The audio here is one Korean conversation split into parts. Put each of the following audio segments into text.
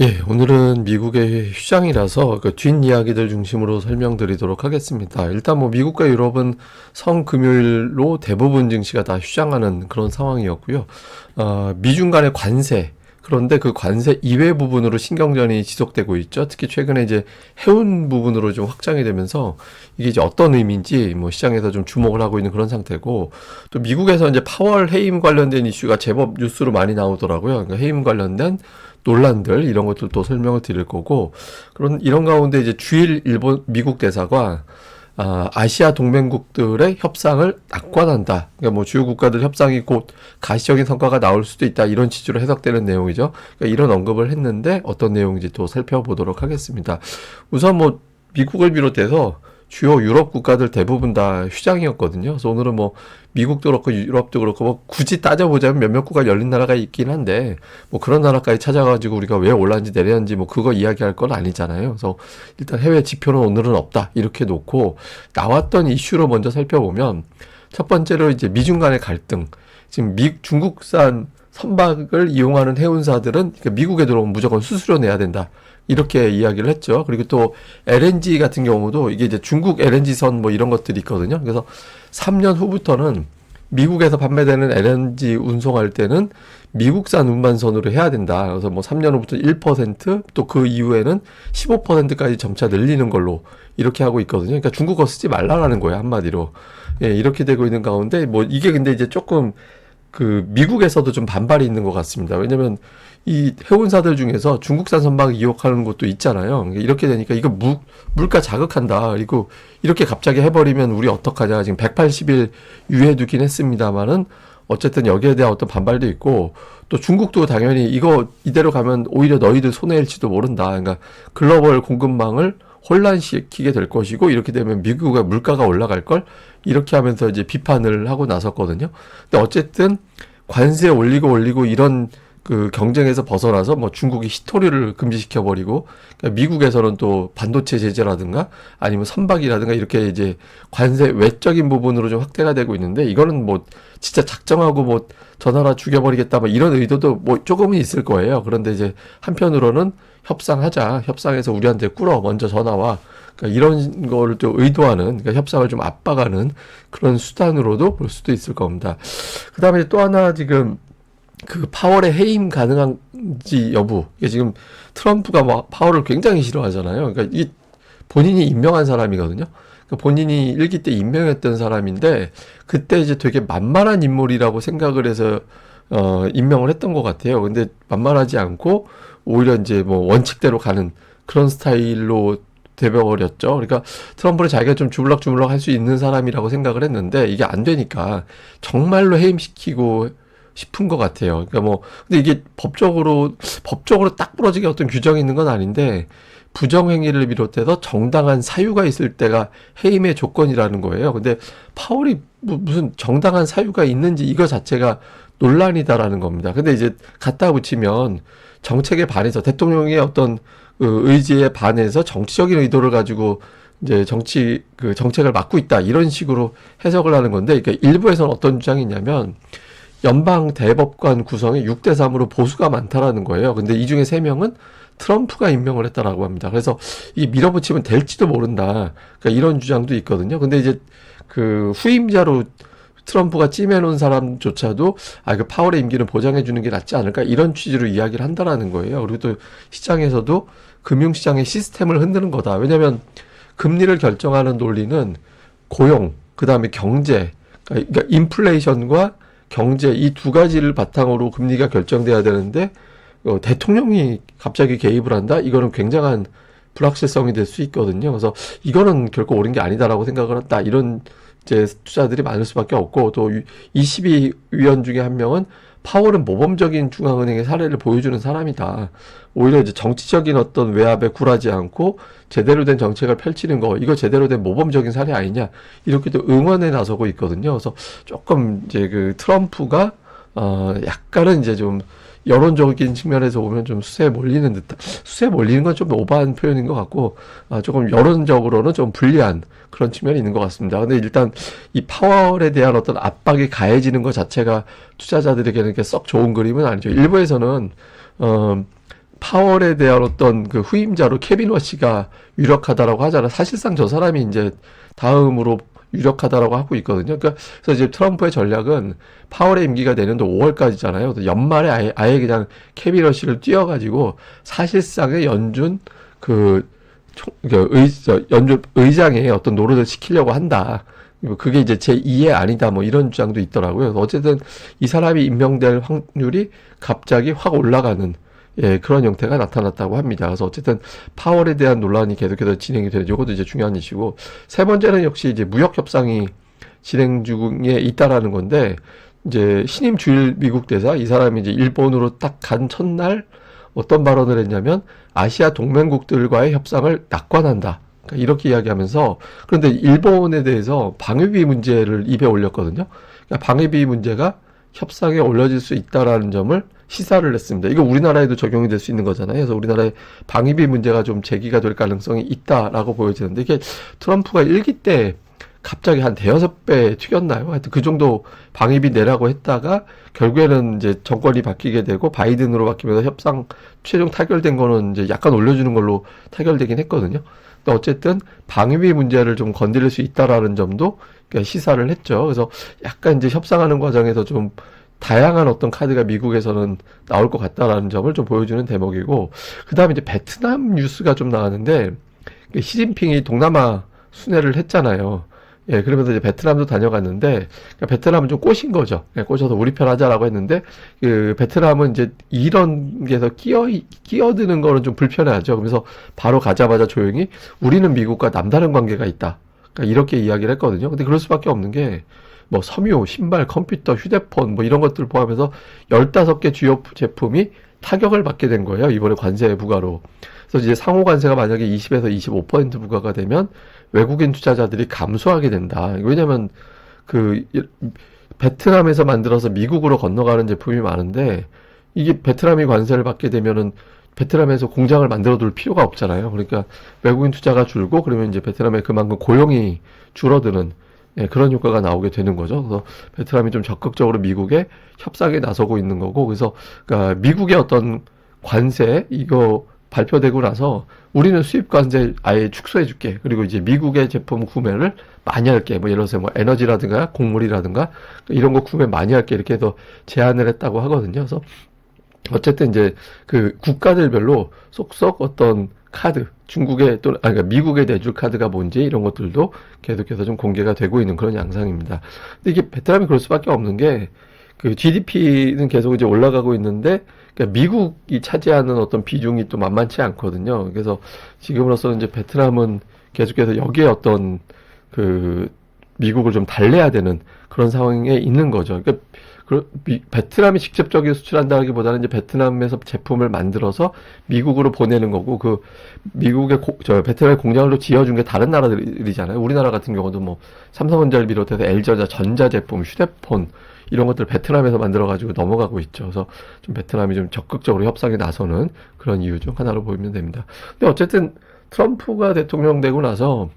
예, 오늘은 미국의 휴장이라서 그 뒷이야기들 중심으로 설명드리도록 하겠습니다. 일단 뭐 미국과 유럽은 성금요일로 대부분 증시가 다 휴장하는 그런 상황이었고요. 미중 간의 관세, 그런데 그 관세 이외 부분으로 신경전이 지속되고 있죠. 특히 최근에 이제 해운 부분으로 좀 확장이 되면서 이게 이제 어떤 의미인지 뭐 시장에서 좀 주목을 하고 있는 그런 상태고, 또 미국에서 이제 파월 해임 관련된 이슈가 제법 뉴스로 많이 나오더라고요. 그러니까 해임 관련된 논란들 이런 것들도 설명을 드릴 거고, 그런 이런 가운데 이제 주일 미국 대사가 아시아 동맹국들의 협상을 낙관한다. 그러니까 뭐 주요 국가들 협상이 곧 가시적인 성과가 나올 수도 있다. 이런 취지로 해석되는 내용이죠. 그러니까 이런 언급을 했는데 어떤 내용인지 또 살펴보도록 하겠습니다. 우선 뭐 미국을 비롯해서 주요 유럽 국가들 대부분 다 휴장이었거든요. 그래서 오늘은 뭐 미국도 그렇고 유럽도 그렇고 뭐 굳이 따져보자면 몇몇 국가 열린 나라가 있긴 한데 뭐 그런 나라까지 찾아가지고 우리가 왜 올랐는지 내렸는지 뭐 그거 이야기할 건 아니잖아요. 그래서 일단 해외 지표는 오늘은 없다 이렇게 놓고, 나왔던 이슈로 먼저 살펴보면 첫 번째로 이제 미중 간의 갈등. 지금 중국산 선박을 이용하는 해운사들은 미국에 들어오면 무조건 수수료 내야 된다, 이렇게 이야기를 했죠. 그리고 또 LNG 같은 경우도 이게 이제 중국 LNG선 뭐 이런 것들이 있거든요. 그래서 3년 후부터는 미국에서 판매되는 LNG 운송할 때는 미국산 운반선으로 해야 된다. 그래서 뭐 3년 후부터 1%, 또 그 이후에는 15%까지 점차 늘리는 걸로 이렇게 하고 있거든요. 그러니까 중국어 쓰지 말라라는 거예요, 한마디로. 예, 이렇게 되고 있는 가운데 뭐 이게 근데 이제 조금 그 미국에서도 좀 반발이 있는 것 같습니다. 왜냐면 이 해운사들 중에서 중국산 선박 이용하는 것도 있잖아요. 이렇게 되니까 이거 물가 자극한다. 그리고 이렇게 갑자기 해버리면 우리 어떡하냐. 지금 180일 유예두긴 했습니다만은 어쨌든 여기에 대한 어떤 반발도 있고, 또 중국도 당연히 이거 이대로 가면 오히려 너희들 손해일지도 모른다. 그러니까 글로벌 공급망을 혼란시키게 될 것이고, 이렇게 되면 미국의 물가가 올라갈 걸, 이렇게 하면서 이제 비판을 하고 나섰거든요. 근데 어쨌든 관세 올리고 이런 그 경쟁에서 벗어나서 뭐 중국이 히토류를 금지시켜버리고, 그러니까 미국에서는 또 반도체 제재라든가 아니면 선박이라든가 이렇게 이제 관세 외적인 부분으로 좀 확대가 되고 있는데, 이거는 뭐 진짜 작정하고 뭐 저 나라 죽여버리겠다 뭐 이런 의도도 뭐 조금은 있을 거예요. 그런데 이제 한편으로는 협상하자, 협상해서 우리한테 꿇어 먼저 전화와, 그러니까 이런 거를 좀 의도하는, 그러니까 협상을 좀 압박하는 그런 수단으로도 볼 수도 있을 겁니다. 그 다음에 또 하나, 지금 그 파월의 해임 가능한지 여부. 이게 지금 트럼프가 뭐 파월을 굉장히 싫어하잖아요. 그러니까 이 본인이 임명한 사람이거든요. 그러니까 본인이 일기 때 임명했던 사람인데, 그때 이제 되게 만만한 인물이라고 생각을 해서 임명을 했던 것 같아요. 근데 만만하지 않고 오히려 이제 뭐 원칙대로 가는 그런 스타일로 되어버렸죠. 그러니까 트럼프를 자기가 좀 주물럭주물럭 할 수 있는 사람이라고 생각을 했는데 이게 안 되니까 정말로 해임시키고 싶은 것 같아요. 그러니까 뭐 근데 이게 법적으로 딱 부러지게 어떤 규정이 있는 건 아닌데, 부정행위를 비롯해서 정당한 사유가 있을 때가 해임의 조건이라는 거예요. 근데 파월이 무슨 정당한 사유가 있는지 이거 자체가 논란이다라는 겁니다. 근데 이제 갖다 붙이면 정책에 반해서, 대통령의 어떤 그 의지에 반해서 정치적인 의도를 가지고 이제 정책을 맡고 있다, 이런 식으로 해석을 하는 건데, 그러니까 일부에서는 어떤 주장이 있냐면 연방 대법관 구성이 6대3으로 보수가 많다라는 거예요. 근데 이 중에 3명은 트럼프가 임명을 했다라고 합니다. 그래서 이게 밀어붙이면 될지도 모른다, 그러니까 이런 주장도 있거든요. 근데 이제 그 후임자로 트럼프가 찜해놓은 사람조차도 그 파월의 임기는 보장해주는 게 낫지 않을까, 이런 취지로 이야기를 한다라는 거예요. 그리고 또 시장에서도 금융시장의 시스템을 흔드는 거다. 왜냐하면 금리를 결정하는 논리는 고용, 그 다음에 경제, 그러니까 인플레이션과 경제, 이 두 가지를 바탕으로 금리가 결정돼야 되는데 대통령이 갑자기 개입을 한다? 이거는 굉장한 불확실성이 될 수 있거든요. 그래서 이거는 결코 옳은 게 아니다라고 생각을 한다, 이런 이제 투자들이 많을 수밖에 없고, 또 22위원 중에 한 명은 파월은 모범적인 중앙은행의 사례를 보여주는 사람이다. 오히려 이제 정치적인 어떤 외압에 굴하지 않고 제대로 된 정책을 펼치는 거, 이거 제대로 된 모범적인 사례 아니냐, 이렇게 또 응원에 나서고 있거든요. 그래서 조금 이제 그 트럼프가 약간은 이제 좀 여론적인 측면에서 보면 좀 수세에 몰리는 건 좀 오버한 표현인 것 같고, 조금 여론적으로는 좀 불리한 그런 측면이 있는 것 같습니다. 근데 일단 이 파월에 대한 어떤 압박이 가해지는 것 자체가 투자자들에게는 이렇게 썩 좋은 그림은 아니죠. 일부에서는 파월에 대한 어떤 그 후임자로 케빈 워시가 유력하다라고 하잖아. 사실상 저 사람이 이제 다음으로 유력하다라고 하고 있거든요. 그러니까 그래서 이제 트럼프의 전략은 파월의 임기가 내년도 5월까지잖아요. 그래서 연말에 아예 그냥 케빈 워시를 띄워가지고 사실상의 연준 그 연준 의장의 어떤 노릇을 시키려고 한다. 그게 이제 제2의 아니다 뭐 이런 주장도 있더라고요. 어쨌든 이 사람이 임명될 확률이 갑자기 확 올라가는 그런 형태가 나타났다고 합니다. 그래서 어쨌든 파월에 대한 논란이 계속해서 진행이 되는 이것도 이제 중요한 이슈고 세 번째는 역시 이제 무역 협상이 진행 중에 있다라는 건데 이제 신임 주일 미국 대사 이 사람이 이제 일본으로 딱 간 첫날 어떤 발언을 했냐면 아시아 동맹국들과의 협상을 낙관한다. 그러니까 이렇게 이야기하면서 그런데 일본에 대해서 방위비 문제를 입에 올렸거든요. 그러니까 방위비 문제가 협상에 올려질 수 있다라는 점을 시사를 했습니다. 이거 우리나라에도 적용이 될 수 있는 거잖아요. 그래서 우리나라의 방위비 문제가 좀 제기가 될 가능성이 있다라고 보여지는데 이게 트럼프가 일기 때 갑자기 한 대여섯 배 튀겼나요? 하여튼 그 정도 방위비 내라고 했다가 결국에는 이제 정권이 바뀌게 되고 바이든으로 바뀌면서 협상 최종 타결된 거는 이제 약간 올려주는 걸로 타결되긴 했거든요. 근데 어쨌든 방위비 문제를 좀 건드릴 수 있다라는 점도 시사를 했죠. 그래서 약간 이제 협상하는 과정에서 좀 다양한 어떤 카드가 미국에서는 나올 것 같다라는 점을 좀 보여주는 대목이고, 그 다음에 이제 베트남 뉴스가 좀 나왔는데, 시진핑이 동남아 순회를 했잖아요. 그러면서 이제 베트남도 다녀갔는데, 그러니까 베트남은 좀 꼬신 거죠. 꼬셔서 우리 편 하자라고 했는데, 그 베트남은 이제 이런 게서 끼어드는 거는 좀 불편해하죠. 그래서 바로 가자마자 조용히 우리는 미국과 남다른 관계가 있다. 그러니까 이렇게 이야기를 했거든요. 근데 그럴 수밖에 없는 게, 뭐 섬유, 신발, 컴퓨터, 휴대폰 뭐 이런 것들 포함해서 15개 주요 제품이 타격을 받게 된 거예요. 이번에 관세 부과로. 그래서 이제 상호 관세가 만약에 20에서 25% 부과가 되면 외국인 투자자들이 감소하게 된다. 왜냐면 그 베트남에서 만들어서 미국으로 건너가는 제품이 많은데 이게 베트남이 관세를 받게 되면은 베트남에서 공장을 만들어 둘 필요가 없잖아요. 그러니까 외국인 투자가 줄고 그러면 이제 베트남에 그만큼 고용이 줄어드는 그런 효과가 나오게 되는 거죠. 그래서 베트남이 좀 적극적으로 미국에 협상에 나서고 있는 거고, 그래서 그러니까 미국의 어떤 관세 이거 발표되고 나서 우리는 수입 관세 아예 축소해 줄게. 그리고 이제 미국의 제품 구매를 많이 할게. 뭐 예를 들어서 뭐 에너지라든가 곡물이라든가 이런 거 구매 많이 할게. 이렇게 해서 제안을 했다고 하거든요. 그래서 어쨌든 이제 그 국가들별로 쏙쏙 어떤 카드, 중국의 또, 그러니까 미국에 내줄 카드가 뭔지 이런 것들도 계속해서 좀 공개가 되고 있는 그런 양상입니다. 근데 이게 베트남이 그럴 수밖에 없는 게 그 GDP는 계속 이제 올라가고 있는데 그러니까 미국이 차지하는 어떤 비중이 또 만만치 않거든요. 그래서 지금으로서는 이제 베트남은 계속해서 여기에 어떤 그 미국을 좀 달래야 되는 그런 상황에 있는 거죠. 그러니까 베트남이 직접적으로 수출한다기보다는 이제 베트남에서 제품을 만들어서 미국으로 보내는 거고, 그 미국의 베트남의 공장을 또 지어준 게 다른 나라들이잖아요. 우리나라 같은 경우도 뭐 삼성전자를 비롯해서 LG전자 전자제품, 휴대폰 이런 것들 베트남에서 만들어가지고 넘어가고 있죠. 그래서 좀 베트남이 좀 적극적으로 협상에 나서는 그런 이유 중 하나로 보이면 됩니다. 근데 어쨌든 트럼프가 대통령 되고 나서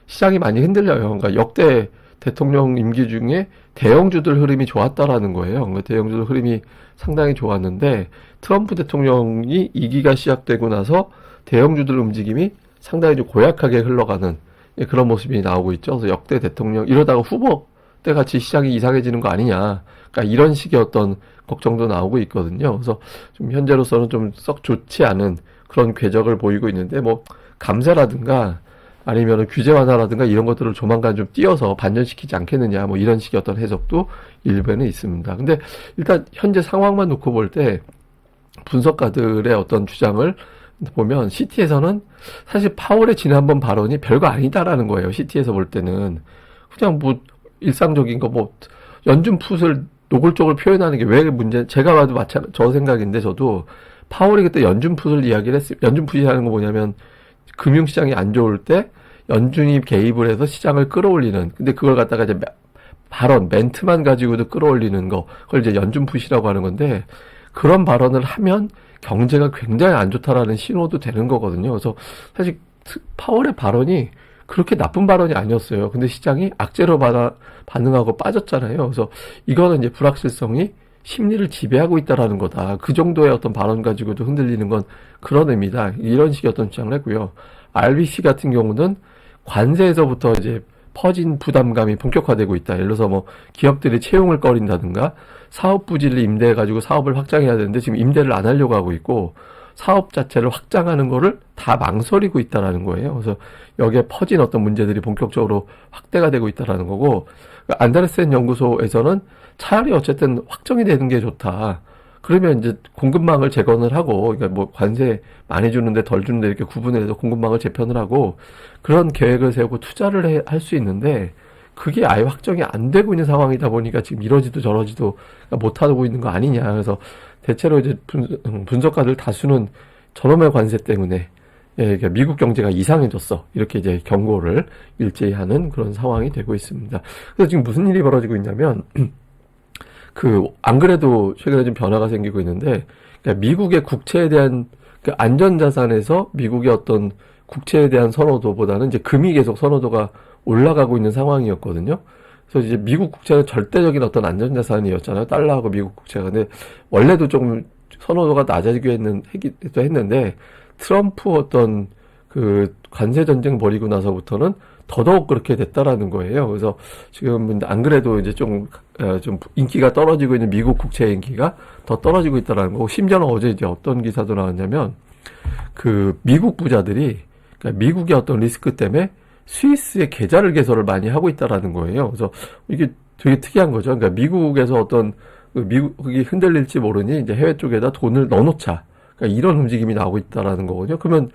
시장이 많이 흔들려요. 그러니까 역대 대통령 임기 중에 대형주들 흐름이 좋았다라는 거예요. 그러니까 대형주들 흐름이 상당히 좋았는데 트럼프 대통령이 2기가 시작되고 나서 대형주들 움직임이 상당히 좀 고약하게 흘러가는 그런 모습이 나오고 있죠. 그래서 역대 대통령 이러다가 후보 때 같이 시장이 이상해지는 거 아니냐. 그러니까 이런 식의 어떤 걱정도 나오고 있거든요. 그래서 좀 현재로서는 좀 썩 좋지 않은 그런 궤적을 보이고 있는데 뭐 감세라든가 아니면 규제 완화라든가 이런 것들을 조만간 좀 띄어서 반전시키지 않겠느냐, 뭐 이런 식의 어떤 해석도 일부에는 있습니다. 근데 일단 현재 상황만 놓고 볼 때 분석가들의 어떤 주장을 보면 시티에서는 사실 파월의 지난번 발언이 별거 아니다라는 거예요. 시티에서 볼 때는 그냥 뭐 일상적인 거 뭐 연준 풋을 노골적으로 표현하는 게 왜 문제? 제가 봐도 저 생각인데 저도 파월이 그때 연준 풋을 이야기를 했어요. 연준 풋이라는 거 뭐냐면 금융시장이 안 좋을 때 연준이 개입을 해서 시장을 끌어올리는, 근데 그걸 갖다가 이제 발언, 멘트만 가지고도 끌어올리는 거, 그걸 이제 연준 푸시라고 하는 건데, 그런 발언을 하면 경제가 굉장히 안 좋다라는 신호도 되는 거거든요. 그래서 사실 파월의 발언이 그렇게 나쁜 발언이 아니었어요. 근데 시장이 악재로 반응하고 빠졌잖아요. 그래서 이거는 이제 불확실성이 심리를 지배하고 있다라는 거다. 그 정도의 어떤 발언 가지고도 흔들리는 건 그런 의미다. 이런 식의 어떤 주장을 했고요. RBC 같은 경우는 관세에서부터 이제 퍼진 부담감이 본격화되고 있다. 예를 들어서 뭐 기업들이 채용을 꺼린다든가 사업 부지를 임대해가지고 사업을 확장해야 되는데 지금 임대를 안 하려고 하고 있고 사업 자체를 확장하는 거를 다 망설이고 있다라는 거예요. 그래서 여기에 퍼진 어떤 문제들이 본격적으로 확대가 되고 있다라는 거고, 안데르센 연구소에서는 차라리 어쨌든 확정이 되는 게 좋다. 그러면 이제 공급망을 재건을 하고, 그러니까 뭐 관세 많이 주는데 덜 주는데 이렇게 구분해서 공급망을 재편을 하고 그런 계획을 세우고 투자를 할 수 있는데, 그게 아예 확정이 안 되고 있는 상황이다 보니까 지금 이러지도 저러지도 못하고 있는 거 아니냐. 그래서 대체로 이제 분석가들 다수는 저놈의 관세 때문에 그러니까 미국 경제가 이상해졌어. 이렇게 이제 경고를 일제히 하는 그런 상황이 되고 있습니다. 그래서 지금 무슨 일이 벌어지고 있냐면, 안 그래도 최근에 좀 변화가 생기고 있는데, 그러니까 미국의 국채에 대한 그 안전자산에서 미국의 어떤 국채에 대한 선호도보다는 이제 금이 계속 선호도가 올라가고 있는 상황이었거든요. 그래서 이제 미국 국채는 절대적인 어떤 안전자산이었잖아요. 달러하고 미국 국채가. 근데 원래도 조금 선호도가 낮아지기도 했는데, 트럼프 어떤 그 관세 전쟁 벌이고 나서부터는 더더욱 그렇게 됐다라는 거예요. 그래서 지금 안 그래도 이제 좀 인기가 떨어지고 있는 미국 국채 인기가 더 떨어지고 있다라는 거고, 심지어는 어제 이제 어떤 기사도 나왔냐면, 미국 부자들이, 그러니까 미국의 어떤 리스크 때문에 스위스에 계좌를 개설을 많이 하고 있다라는 거예요. 그래서 이게 되게 특이한 거죠. 그러니까 미국에서 어떤 미국이 흔들릴지 모르니 이제 해외 쪽에다 돈을 넣어놓자. 그러니까 이런 움직임이 나오고 있다라는 거거든요. 그러면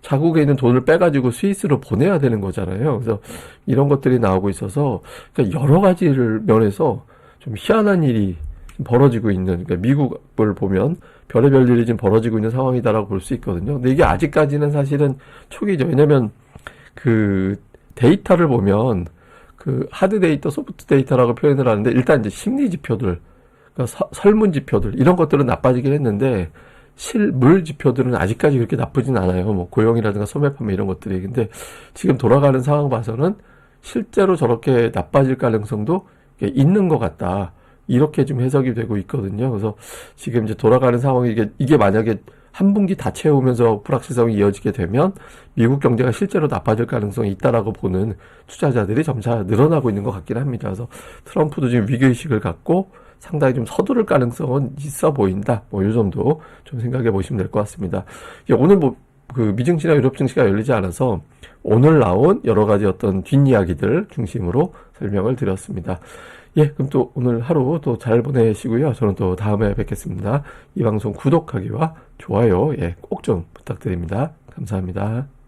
자국에 있는 돈을 빼가지고 스위스로 보내야 되는 거잖아요. 그래서 이런 것들이 나오고 있어서, 그러니까 여러 가지를 면에서 좀 희한한 일이 벌어지고 있는, 그러니까 미국을 보면 별의별 일이 지금 벌어지고 있는 상황이다라고 볼 수 있거든요. 근데 이게 아직까지는 사실은 초기죠. 왜냐면 데이터를 보면 하드 데이터, 소프트 데이터라고 표현을 하는데, 일단 이제 심리 지표들, 그러니까 설문 지표들, 이런 것들은 나빠지긴 했는데, 실물 지표들은 아직까지 그렇게 나쁘진 않아요. 뭐 고용이라든가 소매 판매 이런 것들이. 근데 지금 돌아가는 상황 봐서는 실제로 저렇게 나빠질 가능성도 있는 것 같다. 이렇게 좀 해석이 되고 있거든요. 그래서 지금 이제 돌아가는 상황이 이게 만약에 한 분기 다 채우면서 불확실성이 이어지게 되면 미국 경제가 실제로 나빠질 가능성이 있다라고 보는 투자자들이 점차 늘어나고 있는 것 같긴 합니다. 그래서 트럼프도 지금 위기의식을 갖고 상당히 좀 서두를 가능성은 있어 보인다. 뭐 요 정도 좀 생각해 보시면 될 것 같습니다. 오늘 미 증시나 유럽 증시가 열리지 않아서 오늘 나온 여러 가지 어떤 뒷이야기들 중심으로 설명을 드렸습니다. 그럼 또 오늘 하루 또 잘 보내시고요. 저는 또 다음에 뵙겠습니다. 이 방송 구독하기와 좋아요 꼭 좀 부탁드립니다. 감사합니다.